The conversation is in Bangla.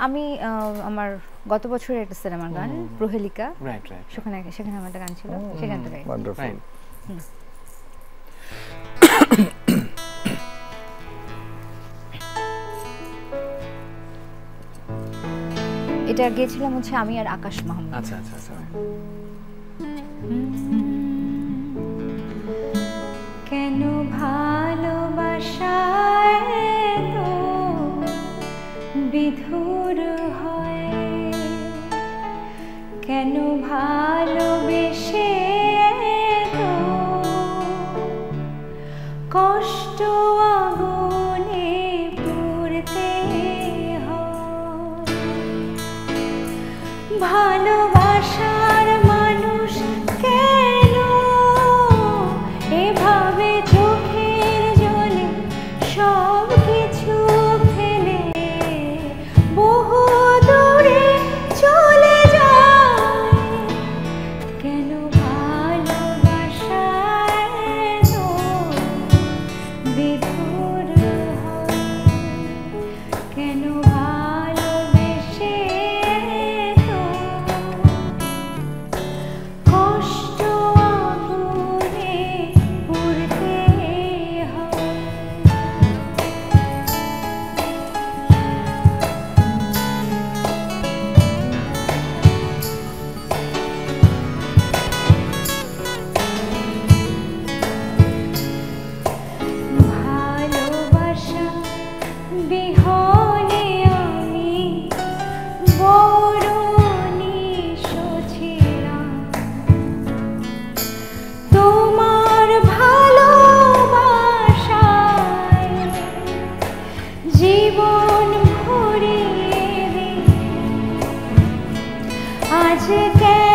আমি আমার গত বছরের একটা সিনেমার গান প্রহেলিকা, রাইট রাইট, সেখানে আমার একটা গান ছিল, সেখান থেকে। ওয়ান্ডারফুল। এটা গেয়েছিলাম হচ্ছে আমি আর আকাশ মাহমুদ। আচ্ছা আচ্ছা আচ্ছা। কেন ভালোবাসায় তো বিধুর হয়, কেন ভালোবেসে তো কষ্ট আগুনে পুড়তে হয়, ভালোবাসার মানুষ কেন এভাবে চোখের জলে সব কিছু ফেলে বহু দূরে চলে যায়, কেন ভালোবাসায় তো বিধুর হয়, কেন ভালোবেসে তো কষ্ট আগুনে পুড়তে হয়। ভালোবাসা বিহনে আমি বড় নিঃস্ব ছিলাম, তোমার ভালোবাসায় জীবন ভরিয়ে দে, আজ কেন